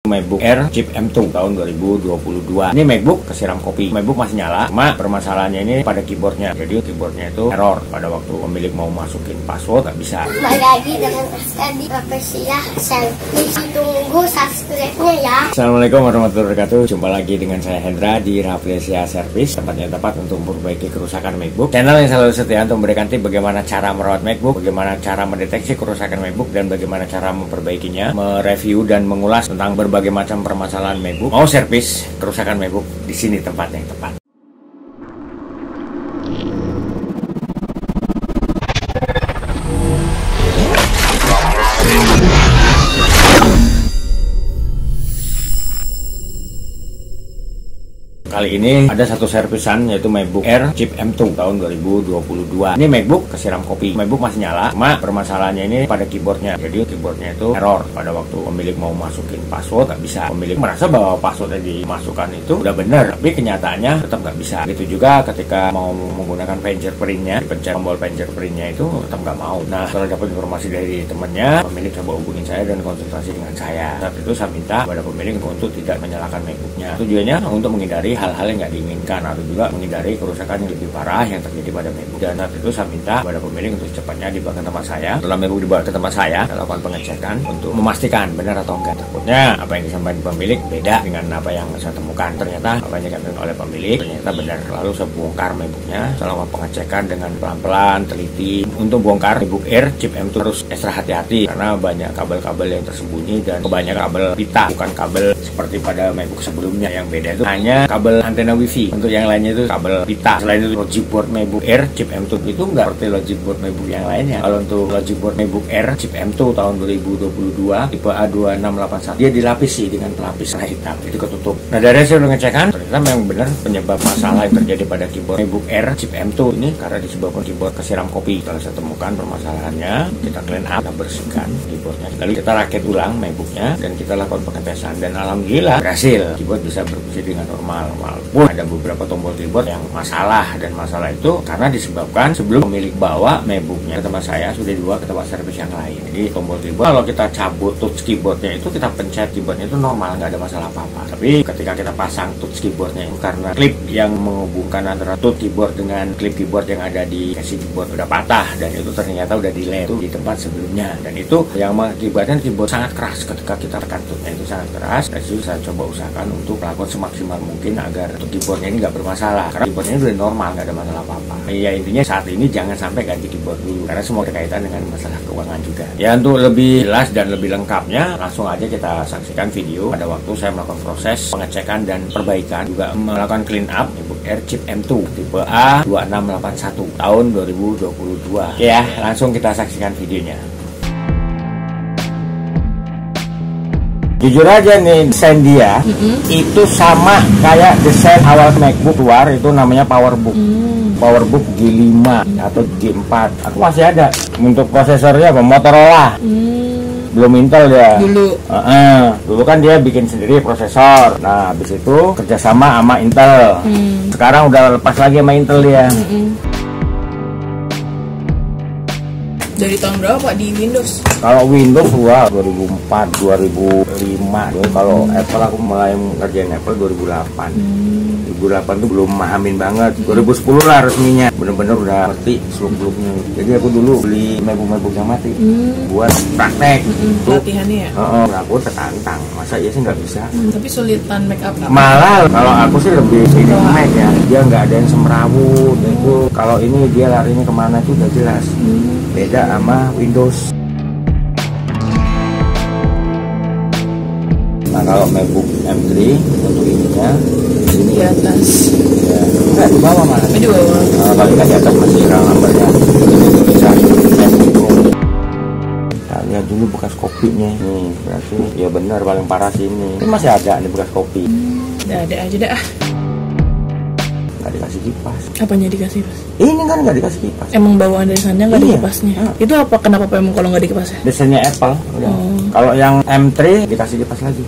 MacBook Air Chip M2 tahun 2022. Ini MacBook kesiram kopi. MacBook masih nyala, cuma permasalahannya ini pada keyboardnya. Jadi keyboardnya itu error pada waktu pemilik mau masukin password nggak bisa. Kembali lagi dengan di Rafflesia Service. Tunggu subscribe-nya ya. Assalamualaikum warahmatullahi wabarakatuh. Jumpa lagi dengan saya Hendra di Rafflesia Service, tempatnya tepat untuk memperbaiki kerusakan MacBook. Channel yang selalu setia untuk memberikan tips bagaimana cara merawat MacBook, bagaimana cara mendeteksi kerusakan MacBook, dan bagaimana cara memperbaikinya, mereview dan mengulas tentang berbagai macam permasalahan MacBook. Mau servis kerusakan MacBook, di sini tempat yang tepat. Kali ini ada satu servisan yaitu MacBook Air Chip M2 tahun 2022. Ini MacBook kesiram kopi. MacBook masih nyala, cuma permasalahannya ini pada keyboardnya. Jadi keyboardnya itu error pada waktu pemilik mau masukin password nggak bisa. Pemilik merasa bahwa password yang dimasukkan itu udah benar, tapi kenyataannya tetap nggak bisa. Begitu juga ketika mau menggunakan fingerprintnya, dipencet tombol fingerprintnya itu tetap nggak mau. Nah, setelah dapat informasi dari temannya, pemilik coba hubungin saya dan konsultasi dengan saya. Saat itu saya minta pada pemilik untuk tidak menyalakan MacBooknya. Tujuannya untuk menghindari hal-hal yang nggak diinginkan atau juga menghindari kerusakan yang lebih parah yang terjadi pada MacBook. Dan saat itu saya minta pada pemilik untuk secepatnya dibawa ke tempat saya. Setelah MacBook dibawa ke tempat saya lakukan pengecekan untuk memastikan benar atau enggak. Takutnya apa yang disampaikan pemilik beda dengan apa yang saya temukan. Ternyata apa yang dikatakan oleh pemilik ternyata benar. Lalu saya bongkar MacBooknya selama pengecekan dengan pelan-pelan, teliti. Untuk bongkar MacBook Air Chip M2 harus ekstra hati-hati karena banyak kabel-kabel yang tersembunyi dan kebanyakan kabel pita, bukan kabel seperti pada MacBook sebelumnya. Yang beda itu hanya kabel antena wifi. Untuk yang lainnya itu kabel pita. Selain itu logic board MacBook Air Chip M2 itu nggak seperti logic board MacBook yang lainnya. Kalau untuk logic board MacBook Air Chip M2 tahun 2022 tipe A2681 dia dilapisi dengan pelapis hitam, itu ketutup. Nah, dari hasil pengecekan ternyata memang benar penyebab masalah yang terjadi pada keyboard MacBook Air Chip M2 ini karena disebabkan keyboard kesiram kopi. Setelah saya temukan permasalahannya, kita clean up, kita bersihkan keyboardnya, lalu kita rakit ulang MacBooknya dan kita lakukan pengetesan dan alhamdulillah berhasil. Keyboard bisa berfungsi dengan normal. Walaupun ada beberapa tombol keyboard yang masalah, dan masalah itu karena disebabkan sebelum pemilik bawa MacBooknya ke tempat saya sudah dibawa ke tempat servis yang lain. Jadi tombol keyboard kalau kita cabut touch keyboardnya itu, kita pencet keyboardnya itu normal, nggak ada masalah apa-apa. Tapi ketika kita pasang touch keyboardnya itu karena klip yang menghubungkan antara touch keyboard dengan klip keyboard yang ada di casing keyboard udah patah, dan itu ternyata udah dilem di tempat sebelumnya, dan itu yang mengakibatkan keyboard sangat keras. Ketika kita tekan touchnya itu sangat keras, dan itu saya coba usahakan untuk melakukan semaksimal mungkin agar keyboardnya ini nggak bermasalah, karena keyboardnya udah normal, nggak ada masalah apa-apa. Ya intinya saat ini jangan sampai ganti keyboard dulu karena semua berkaitan dengan masalah keuangan juga. Ya, untuk lebih jelas dan lebih lengkapnya langsung aja kita saksikan video pada waktu saya melakukan proses pengecekan dan perbaikan, juga melakukan clean up MacBook Air Chip M2 tipe A2681 tahun 2022. Oke ya, langsung kita saksikan videonya. Jujur aja nih, desain dia itu sama kayak desain awal MacBook keluar, itu namanya PowerBook. PowerBook G5 atau G4. Aku masih ada. Untuk prosesornya apa? Motorola. Belum Intel ya. Dulu kan dia bikin sendiri prosesor. Nah, habis itu kerjasama sama Intel. Sekarang udah lepas lagi sama Intel dia. Dari tahun berapa Pak di Windows? Kalau Windows 2004, 2005. Jadi kalau Apple aku mulai ngerjain Apple 2008. 2008 tuh belum mahamin banget. 2010 lah resminya. Bener-bener udah ngerti seluk-beluknya. Jadi aku dulu beli MacBook yang mati buat praktek. Latihannya ya? Aku tertantang. Masa iya sih nggak bisa? Tapi sulitan make up apa? Malah kalau aku sih lebih ini Mac ya. Dia nggak ada yang semrawut. Itu kalau ini dia larinya kemana itu udah jelas. Beda sama Windows. Nah, kalau MacBook M3 untuk ininya Di atas. ya, enggak di bawah malah. Di bawah. Paling nggak di atas masih hilang gambarnya. Bisa MacBook Pro. Nah, lihat dulu bekas kopinya. Nih, berarti ya benar paling parah sih ini. Ini masih ada nih bekas kopi. Ada aja dah. Nggak dikasih kipas. Apanya dikasih pas? Ini kan nggak dikasih kipas. Emang bawaan desainnya nggak ada Iya. kipasnya? Itu apa? Kenapa Pak emang kalau nggak ada kipasnya? Desainnya Apple. Udah. Kalau yang M3 dikasih kipas lagi.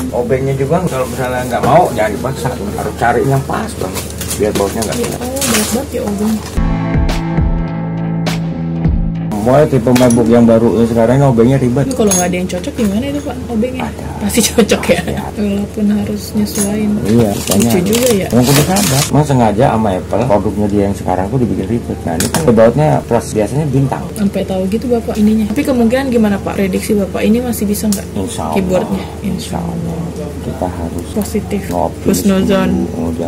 Obengnya juga kalau misalnya nggak mau jangan dipaksa, harus cari yang pas banget biar bautnya nggak Ya, kena. berat banget ya obeng. Pokoknya tipe MacBook yang baru sekarang ini obengnya ribet. Tapi kalau nggak ada yang cocok gimana itu Pak obengnya? Ada. Pasti cocok ya. Ada. Walaupun harus nyesuaiin. Iya, Lucu juga ya. Yang kudu sabar. Emang sengaja sama Apple produknya dia yang sekarang tuh dibikin ribet. Nah ini kan bautnya plus biasanya bintang. Sampai tahu gitu Bapak ininya. Tapi kemungkinan gimana Pak? Prediksi Bapak ini masih bisa nggak? Insya Allah. Keyboardnya. Insya Allah. Kita harus Positif. ngopi Husnuzon. dulu.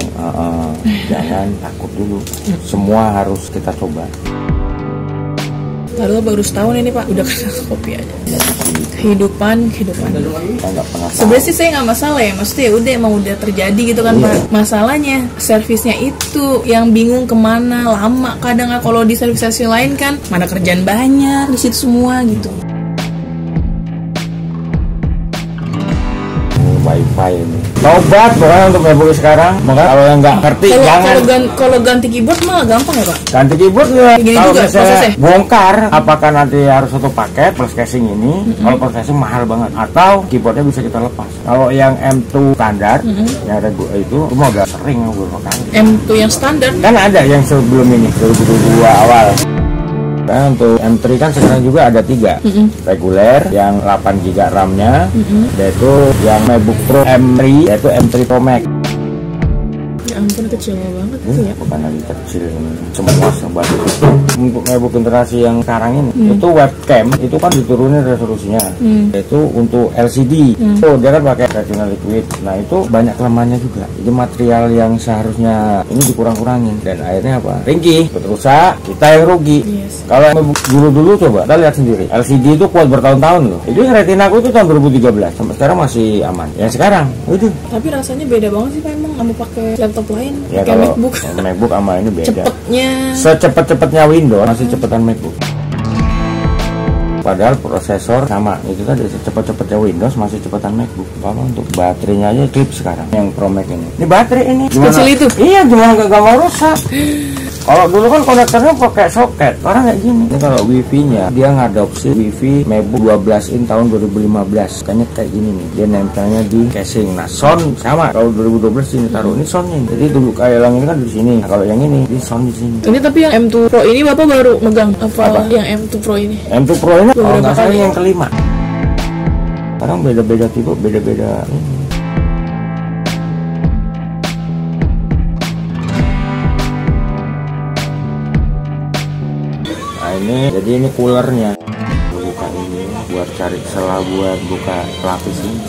Jangan takut dulu. Semua harus kita coba. Lalu baru setahun ini Pak udah kena kopi aja. Kehidupan. Kita nggak pernah tahu. Sebenarnya sih saya nggak masalah ya, maksudnya ya udah emang udah terjadi gitu kan Pak. Masalahnya servisnya itu yang bingung kemana, lama kadang kalau di servis lain kan mana kerjaan banyak di situ semua gitu. Wi-Fi ini. Tobat pokoknya untuk MacBook sekarang. Makanya kalau yang nggak ngerti jangan. Kalau ganti keyboard mah gampang ya Pak. Ganti keyboard ya. Gini Kalau juga misalnya prosesnya? bongkar, apakah nanti harus satu paket plus casing ini? Kalau plus casing mahal banget. Atau keyboardnya bisa kita lepas. Kalau yang M2 standar, yang ada itu mah agak sering beberapa kali. M2 yang standar. Kan ada yang sebelum ini 2022 awal. Nah, untuk M3 kan sekarang juga ada 3 reguler yang 8 GB RAM-nya, yaitu yang MacBook Pro M3 yaitu M3 Pro Max. Ya ampun kecil banget itu ya. Bukan lagi kecil, semua serba itu. Untuk MacBook generasi yang sekarang ini itu webcam itu kan diturunin resolusinya, yaitu untuk LCD. Tuh dia kan pakai Retina Liquid. Nah itu banyak kelemahannya juga. Jadi material yang seharusnya ini dikurang-kurangin dan akhirnya apa? Ringkih, rusak, kita yang rugi. Yes. Kalau yang dulu coba kita lihat sendiri. LCD itu kuat bertahun-tahun loh. Itu Retina aku itu tahun 2013 sampai sekarang masih aman. Yang sekarang itu. Tapi rasanya beda banget sih Pak emang kamu pakai laptop lain, Ya pakai kalau MacBook. MacBook sama ini beda. Cepetnya. Secepat-cepatnya Windows masih cepetan MacBook. Padahal prosesor sama, itu tadi secepat-cepatnya Windows masih cepetan MacBook. Apa untuk baterainya aja clip sekarang yang Pro Max ini. Ini baterai ini. Kecil itu? Iya, cuma nggak mau rusak. Kalau dulu kan konektornya pakai soket, orang kayak gini. Ini kalau Wi-Fi-nya dia ngadopsi Wi-Fi MacBook 12 in tahun 2015. Kayaknya kayak gini nih. Dia nempelnya di casing. Nah, sound sama. Kalau 2012 ini taruh ini soundnya. Jadi dulu kayak yang ini kan di sini. Nah, kalau yang ini di sound di sini. Ini tapi yang M2 Pro ini Bapak baru megang apa? Yang M2 Pro ini? M2 Pro ini kalau Beberapa nggak salah kali. yang kelima. Sekarang beda-beda tipe, beda-beda ini. Nah ini, jadi ini coolernya. Buka ini buat cari selah buat buka pelapis ini.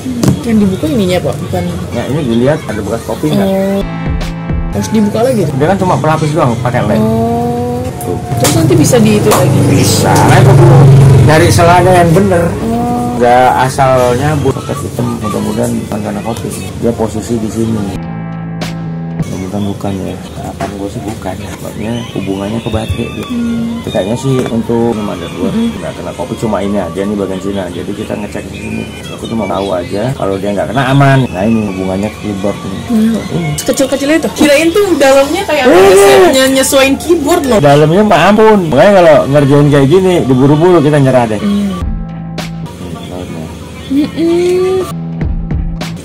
Yang dibuka ininya Pak, bukan? Ya ini dilihat ada bekas kopi nggak? Harus dibuka lagi. Dia kan cuma pelapis doang pakai lem. Tuh. Terus nanti bisa di itu lagi. Bisa, nah itu perlu dari selanya yang bener. Nggak asalnya buat hitam, mudah-mudahan bukan karena kopi. Dia posisi di sini. Mudah-mudahan bukan ya. Akan gue sih bukan. Sebabnya hubungannya ke baterai gitu. Kayaknya sih untuk motherboard nggak kena kopi, cuma ini aja nih bagian sini. Jadi kita ngecek di sini. Aku cuma tahu aja kalau dia nggak kena aman. Nah ini hubungannya ke keyboard ini. Ini. Kecil-kecil itu. Kirain tuh dalamnya kayak nyesuaiin keyboard loh. Dalamnya mah ampun. Makanya kalau ngerjain kayak gini diburu-buru kita nyerah deh.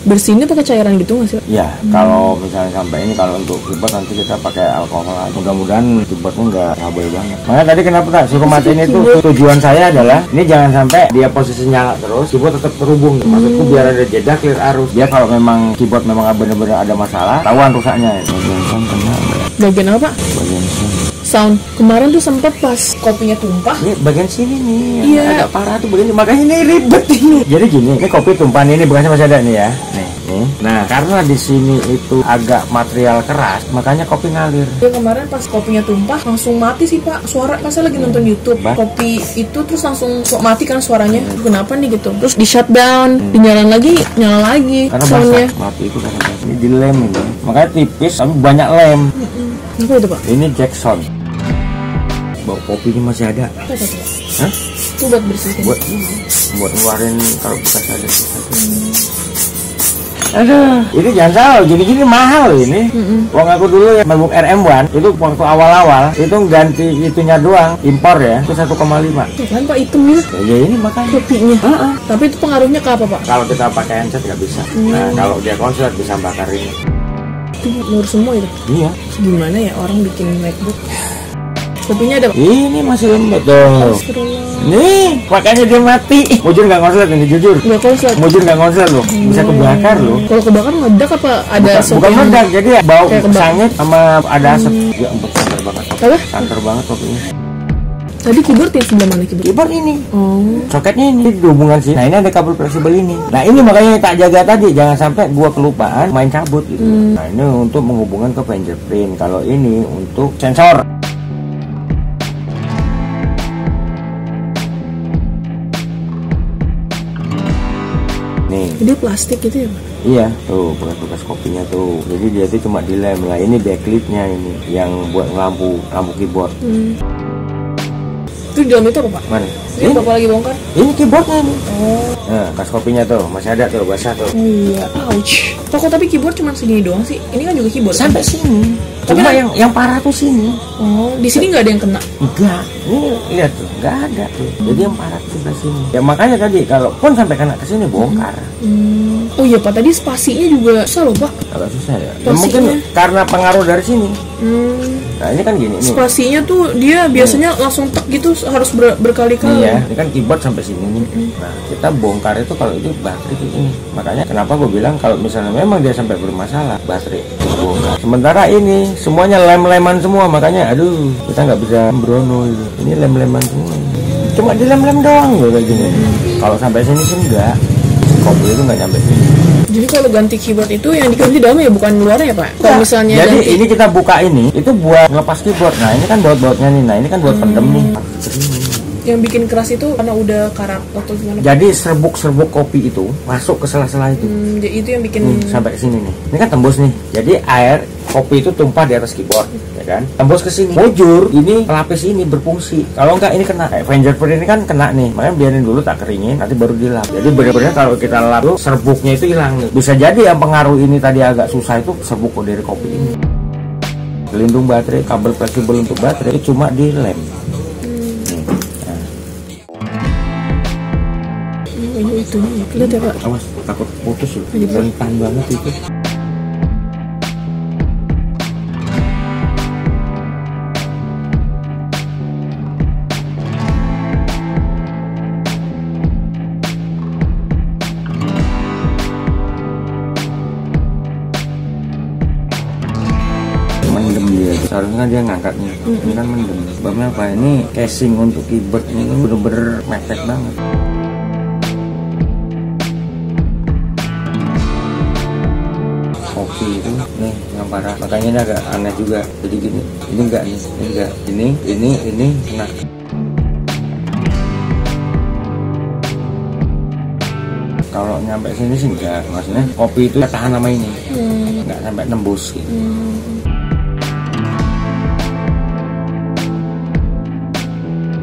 Bersihinnya pakai cairan gitu nggak sih Pak? Ya, kalau misalnya sampai ini kalau untuk keyboard nanti kita pakai alkohol. Mudah-mudahan keyboardnya nggak trouble banget. Makanya tadi kenapa tak suruh matiin itu? Tujuan saya adalah ini jangan sampai dia posisi nyala terus, keyboard tetap terhubung. Maksudku biar ada jeda clear arus. Dia kalau memang keyboard memang benar-benar ada masalah, tahuan rusaknya. Bagian sound kena. Bagian apa Pak? Bagian Sound. Kemarin tuh sempat pas kopinya tumpah. ini bagian sini nih, Iya. agak parah tuh begini. Makanya ini ribet ini. Jadi gini, ini kopi tumpahan ini bekasnya masih ada nih ya. Nih. Nah, karena di sini itu agak material keras, makanya kopi ngalir. Ya kemarin pas kopinya tumpah langsung mati sih Pak. Suara pas saya lagi nonton YouTube. Kopi itu terus langsung mati kan suaranya. Kenapa nih gitu? Terus di shutdown, dinyalain lagi, nyala lagi. Karena soundnya. basah, mati itu karena basah. Ini di lem ini. Makanya tipis, tapi banyak lem. Apa itu Pak? Ini Jackson. Bau kopinya masih ada. Apa itu Pak? Hah? Itu buat bersihin. Buat ngeluarin kalau bekas ada. Aduh, ini jangan salah, gini-gini mahal ini. Uang aku dulu ya MacBook Air M1 itu waktu awal-awal itu ganti itunya doang, impor ya, itu 1,5. Kan Pak hitamnya. Ya ini makanya. Kopinya. Tapi itu pengaruhnya ke apa Pak? Kalau kita pakai handset nggak bisa. Nah, kalau dia konslet bisa bakar ini. Itu nur semua itu. Iya. Gimana ya orang bikin MacBook? Kopinya ada, Pak? Ini masih lembut tuh. Nih, makanya dia mati. Mujur nggak konslet ini, jujur. Nggak konslet. Mujur nggak konslet loh, bisa kebakar loh. Kalau kebakar meledak apa ada asap? Bukan meledak, jadi ya bau Kayak kebakar. sangit sama ada asap. Ya ampun, santer banget. Apa? Santer banget kopinya. Tadi keyboard yang sebelah mana keyboard? Keyboard ini. Oh. Soketnya ini dihubungan sini. Nah ini ada kabel fleksibel ini. Nah ini makanya tak jaga tadi, jangan sampai gua kelupaan main cabut gitu. Nah ini untuk menghubungkan ke fingerprint. Kalau ini untuk sensor. Nih. Dia plastik gitu ya, Pak? Iya, tuh bekas-bekas kopinya tuh. Jadi dia tuh cuma dilem lah. Ini backlightnya ini yang buat lampu keyboard. Itu di dalam itu apa, Pak? Mana? Ini Bapak lagi bongkar? Ini keyboardnya nih. Oh. Nah, bekas kopinya tuh masih ada tuh, basah tuh. Iya. Ouch. Kok tapi keyboard cuma segini doang sih? Ini kan juga keyboard. Sampai sini. Tapi Cuma kan- yang parah tuh sini. Oh, di sini nggak ada yang kena. Enggak. Ini lihat tuh, enggak ada tuh. Jadi yang parah tuh sebelah sini. Ya makanya tadi kalau pun sampai kena ke sini bongkar. Oh iya, Pak, tadi spasinya juga susah loh, Pak. Agak susah ya. Ya Posisinya. mungkin karena pengaruh dari sini. Nah, ini kan gini nih. Spasinya tuh dia biasanya langsung tek gitu, harus berkali-kali. Iya, ini kan keyboard sampai sini nih. Nah, kita bongkar itu kalau itu baterai kayak ini. Makanya kenapa gue bilang kalau misalnya memang dia sampai bermasalah, baterai bongkar. Sementara ini semuanya lem-leman semua, makanya aduh, kita nggak bisa sembrono itu. Ini lem-leman semua. Cuma dilem-lem doang loh kayak gini. Kalau sampai sini sih enggak. Kopi itu nggak nyampe sini. Jadi kalau ganti keyboard itu yang diganti dalamnya ya, bukan luarnya ya, Pak? Kalau misalnya Jadi ganti ini kita buka ini, itu buat ngelepas keyboard. Nah ini kan baut-bautnya nih. Nah ini kan buat pendem nih. yang bikin keras itu karena udah karat atau gimana? Jadi serbuk-serbuk kopi itu masuk ke sela-sela itu. Jadi itu yang bikin Sampai ke sini nih. Ini kan tembus nih. Jadi air kopi itu tumpah di atas keyboard, ya kan? Tembus ke sini. Mujur, ini pelapis ini berfungsi. Kalau enggak ini kena. Fingerprint ini kan kena nih. Makanya biarin dulu tak keringin, nanti baru dilap. Jadi benar-benar kalau kita lap tuh serbuknya itu hilang nih. Bisa jadi yang pengaruh ini tadi agak susah itu serbuk dari kopi ini. Pelindung baterai, kabel fleksibel untuk baterai itu cuma di lem. itu lihat ya Pak. Awas, takut putus loh. Rentan banget itu. Mendem dia, seharusnya dia ngangkatnya. Ini kan mendem. Sebabnya apa? Ini casing untuk keyboard ini bener-bener mepet banget. Kopi itu nih yang parah, makanya ini agak aneh juga. Jadi gini, ini enggak nih, ini enggak, ini nah. Kalau nyampe sini sih enggak, maksudnya kopi itu tahan sama ini, enggak sampai nembus gitu.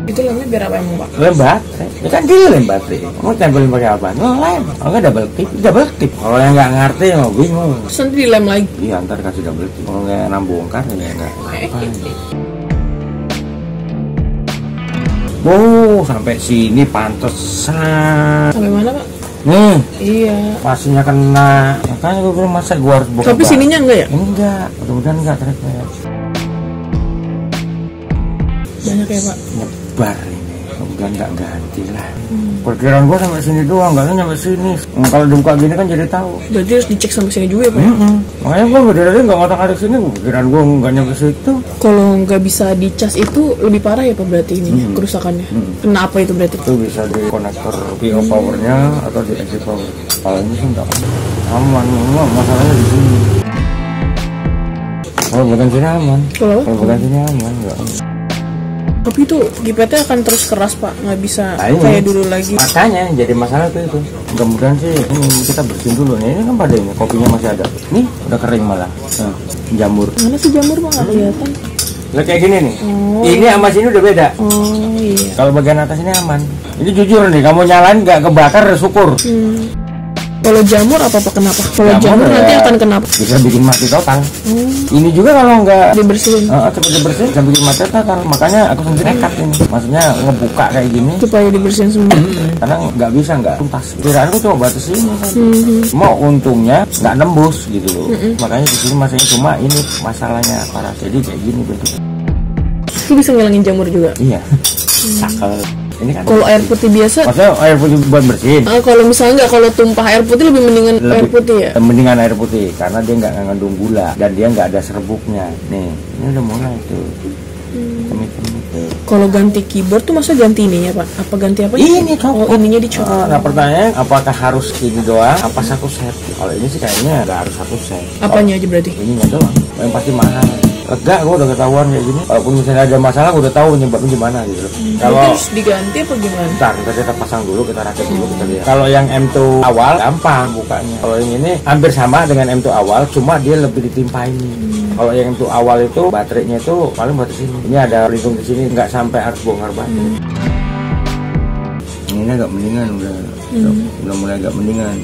Itu lemnya biar apa emang Pak? Lem baterai, ini kan dia lem baterai. Mau tempelin pakai apa? Lem, kalau nggak double tip. Kalau yang nggak ngerti mau bingung. Terus nanti dilem lagi. Iya, ntar kasih double tip. Kalau nggak nambungkan ya nggak apa. Sampai sini pantesan. Sampai mana Pak? Nih, Iya. pastinya kena. Makanya gue bilang masa gue harus buka. Tapi sininya enggak ya? Ini enggak, mudah-mudahan enggak ternyata. Banyak ya Pak. Nyebar ini, mudah-mudahan nggak ganti lah. Perkiraan gue sampai sini doang, nggak sampai sini. Kalau dibuka gini kan jadi tahu. Berarti harus dicek sampai sini juga ya Pak? Makanya gue berdiri nggak ngotak-atik sini, perkiraan gue nggak nyampe situ. Kalau nggak bisa dicas itu lebih parah ya Pak berarti ini kerusakannya. Kenapa itu berarti? Itu bisa di konektor PO powernya atau di exit power. Kalau ini sih nggak aman, masalahnya di sini. Kalau bukan sini aman. Kalau Bukan sini aman, nggak. tapi itu gipetnya akan terus keras Pak, nggak bisa Nah, ini. kayak dulu lagi. Makanya yang jadi masalah itu. Mudah-mudahan sih ini kita bersihin dulu nih. Ini kan pada ini kopinya masih ada. Nih udah kering malah. Jamur. Mana sih jamur Pak nggak kelihatan? Lihat kayak gini nih. Ini sama sini udah beda. Oh iya. Kalau bagian atas ini aman. Ini jujur nih, kamu nyalain nggak kebakar syukur. Kalau jamur apa Pak kenapa? Kalau jamur ya, nanti akan kenapa? bisa bikin mati total. Ini juga kalau nggak Dibersihin cepat dibersihin bisa bikin mati total. Makanya aku sendiri nekat ini. Maksudnya ngebuka kayak gini. supaya dibersihin semua. Karena nggak bisa nggak tuntas. Kiraanku cuma batas ini kan. Mau untungnya nggak nembus gitu loh. Makanya di sini masanya cuma ini masalahnya parah. Jadi kayak gini bentuknya. Itu bisa ngilangin jamur juga. Iya. Sakel. Ini kan. Kalau air putih biasa, Maksudnya air putih buat bersihin. kalau misalnya nggak, kalau tumpah air putih lebih mendingan air putih ya. Mendingan air putih karena dia nggak mengandung gula dan dia nggak ada serbuknya. Nih, ini udah mulai tuh. Kalau ganti keyboard tuh masa ganti ininya Pak? Apa ganti apa? Ini copot. Oh, ininya dicopot. Nah, pertanyaannya apakah harus ini doang? Apa satu set? Kalau ini sih kayaknya nggak harus satu set. Apanya aja berarti? Ini nggak doang. Yang pasti mahal. Lega, gue udah ketahuan kayak gini. Walaupun misalnya ada masalah, gue udah tahu penyebabnya gimana gitu loh. Kalau Terus diganti apa gimana? ntar kita pasang dulu, kita rakit dulu, kita lihat. Kalau yang M2 awal gampang bukanya. Kalau yang ini hampir sama dengan M2 awal, cuma dia lebih ditimpa ini. Kalau yang M2 awal itu baterainya itu paling batas sini. Ini ada pelindung di sini, nggak sampai harus bongkar baterai. Ini agak mendingan udah mulai agak mendingan.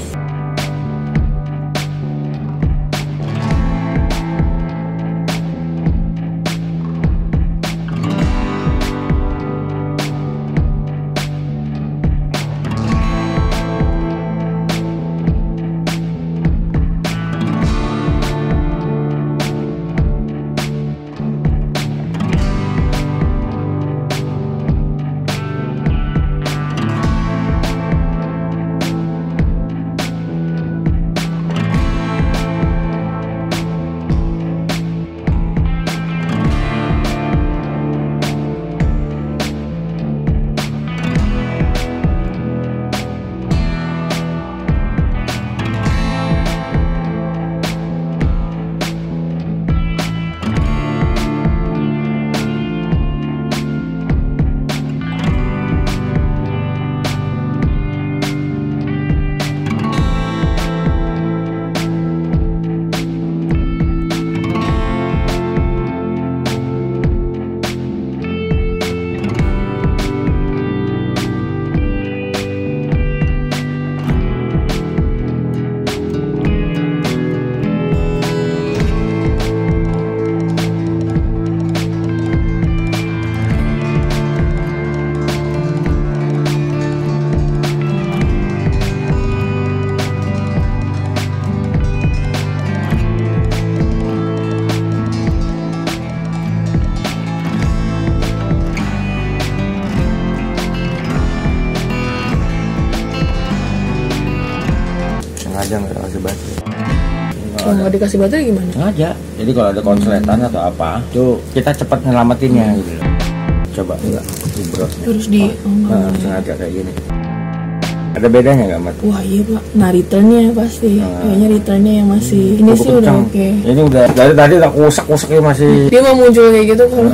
Sengaja nggak kasih baterai. Kalau nggak dikasih baterai gimana? Sengaja. Jadi kalau ada konsletan atau apa, itu kita cepat nyelamatinnya gitu loh. Coba enggak bros. Terus di sengaja kayak gini. Ada bedanya nggak, Mat? Wah iya Pak, nah returnnya pasti. Kayaknya returnnya yang masih ini sih udah oke. Ini udah dari tadi tak kusak-kusaknya masih. Dia mau muncul kayak gitu kalau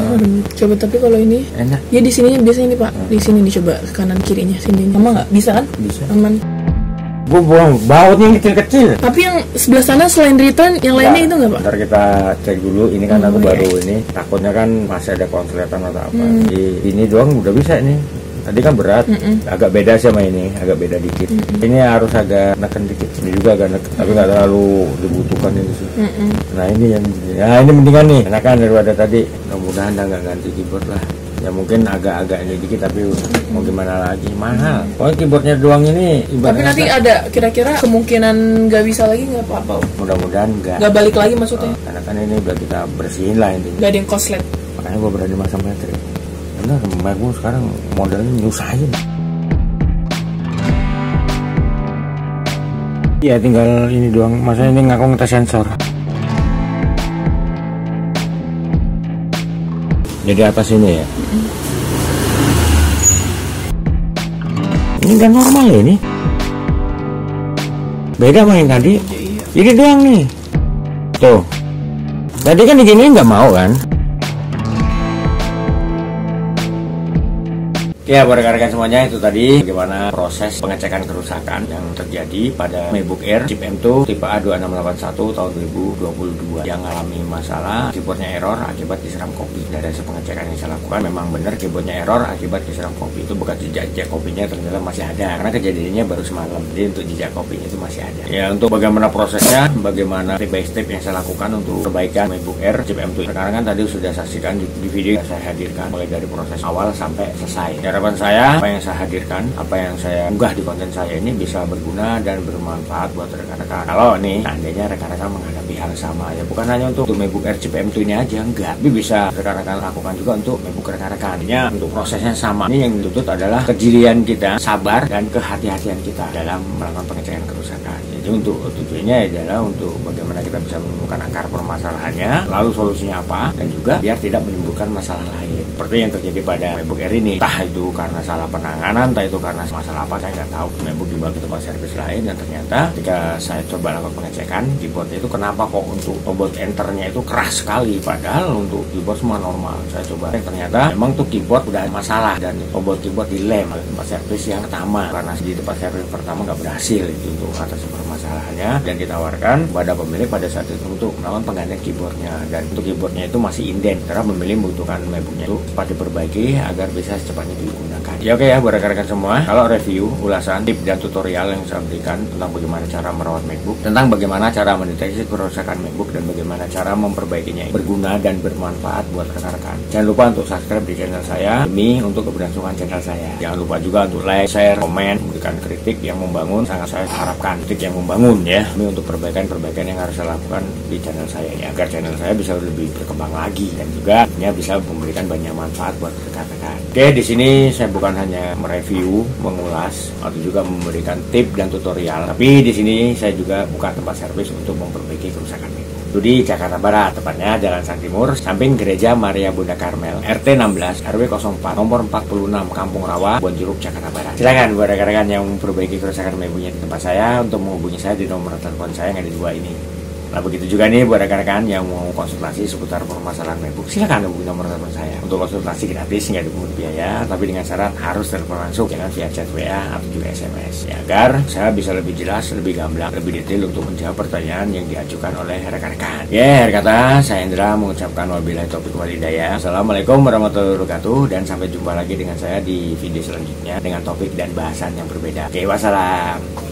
coba, tapi kalau ini Enak. ya di sini biasanya nih Pak, di sini dicoba kanan kirinya sini. Sama nggak bisa kan? Bisa. Aman. Gue buang bautnya yang kecil-kecil. Tapi yang sebelah sana selain return, yang lainnya itu nggak Pak? Ntar kita cek dulu. Ini kan aku baru ini. Takutnya kan masih ada konsletan atau apa. Jadi ini doang udah bisa nih. Tadi kan berat, agak beda sama ini, agak beda dikit. Ini harus agak neken dikit, ini juga agak neken, tapi nggak terlalu dibutuhkan ini sih. Nah ini yang, ya ini mendingan nih, enakan daripada tadi. Mudah-mudahan nggak ganti keyboard lah. Ya mungkin agak-agak ini dikit, tapi mau gimana lagi, mahal. Pokoknya keyboardnya doang ini. Tapi nanti ada kira-kira kemungkinan nggak bisa lagi nggak apa-apa? Mudah-mudahan nggak. Nggak balik lagi maksudnya? Karena kan ini udah kita bersihin lah intinya. Nggak ada yang koslet. Makanya gue berani masang baterai. Bener, gue sekarang modelnya nyusahin. Ya tinggal ini doang, masa ini ngaku ngetes sensor. Jadi atas ini ya. Ini kan normal ya ini. Beda sama yang tadi. Ini doang nih. Tuh. Tadi kan diginiin nggak mau kan? Ya, buat rekan-rekan semuanya, itu tadi bagaimana proses pengecekan kerusakan yang terjadi pada MacBook Air chip M2 tipe A2681 tahun 2022 yang mengalami masalah keyboardnya error akibat disiram kopi. Dari hasil pengecekan yang saya lakukan, memang benar keyboardnya error akibat disiram kopi. Itu bukan jejak kopinya ternyata masih ada karena kejadiannya baru semalam. Jadi untuk jejak kopinya itu masih ada. Ya, untuk bagaimana prosesnya, bagaimana step by step yang saya lakukan untuk perbaikan MacBook Air chip M2. Sekarang kan tadi sudah saksikan di video yang saya hadirkan mulai dari proses awal sampai selesai. Ya, Harapan saya, apa yang saya hadirkan, apa yang saya unggah di konten saya ini bisa berguna dan bermanfaat buat rekan-rekan. Kalau nih, seandainya rekan-rekan menghadapi hal sama, ya bukan hanya untuk MacBook Air Chip M2 ini aja, enggak. Tapi bisa rekan-rekan lakukan juga untuk MacBook rekan-rekan. Untuk prosesnya sama. Ini yang dituntut adalah kejelian kita, sabar, dan kehati-hatian kita dalam melakukan pengecekan kerusakan. Jadi untuk tujuannya adalah untuk bagaimana kita bisa menemukan akar permasalahannya, lalu solusinya apa, dan juga biar tidak menimbulkan masalah lain. Seperti yang terjadi pada MacBook Air ini, entah itu karena salah penanganan, entah itu karena masalah apa, saya nggak tahu. MacBook dibawa ke tempat servis lain, dan ternyata ketika saya coba lakukan pengecekan keyboardnya itu, kenapa kok untuk tombol enternya itu keras sekali, padahal untuk keyboard semua normal. Saya coba, ternyata memang tuh keyboard udah ada masalah, dan tombol keyboard dilem di tempat servis yang pertama, karena di tempat servis pertama nggak berhasil itu untuk atasi permasalahannya, dan ditawarkan pada pemilik pada saat itu untuk melakukan penggantian keyboardnya. Dan untuk keyboardnya itu masih inden, karena pemilik membutuhkan MacBooknya itu cepat diperbaiki agar bisa secepatnya digunakan. Ya oke ya, buat rekan-rekan semua, kalau review, ulasan, tip dan tutorial yang saya berikan tentang bagaimana cara merawat MacBook, tentang bagaimana cara mendeteksi kerusakan MacBook, dan bagaimana cara memperbaikinya berguna dan bermanfaat buat rekan-rekan. Jangan lupa untuk subscribe di channel saya demi untuk keberlangsungan channel saya. Jangan lupa juga untuk like, share, komen, memberikan kritik yang membangun. Sangat saya harapkan kritik yang membangun ya, demi untuk perbaikan-perbaikan yang harus saya lakukan di channel saya ya, agar channel saya bisa lebih berkembang lagi dan juga bisa memberikan banyak manfaat buat rekan-rekan. Oke, di sini saya bukan hanya mereview, mengulas, atau juga memberikan tip dan tutorial, tapi di sini saya juga buka tempat servis untuk memperbaiki kerusakan MacBook. Itu di Jakarta Barat, tepatnya Jalan Sang Timur, samping Gereja Maria Bunda Karmel, RT 16, RW 04, nomor 46, Kampung Rawa, Bonjeruk, Jakarta Barat. Silakan buat rekan-rekan yang memperbaiki kerusakan MacBooknya di tempat saya untuk menghubungi saya di nomor telepon saya yang ada di bawah ini. Nah begitu juga nih buat rekan-rekan yang mau konsultasi seputar permasalahan MacBook, silakan hubungi nomor telepon saya. Untuk konsultasi gratis, nggak dipungut biaya, tapi dengan syarat harus telepon langsung, jangan via chat WA atau juga SMS ya, agar saya bisa lebih jelas, lebih gamblang, lebih detail untuk menjawab pertanyaan yang diajukan oleh rekan-rekan. Ya, akhir kata saya Indra mengucapkan wabillahi taufiq wal hidayah. Assalamualaikum warahmatullahi wabarakatuh, dan sampai jumpa lagi dengan saya di video selanjutnya dengan topik dan bahasan yang berbeda. Oke, wassalam.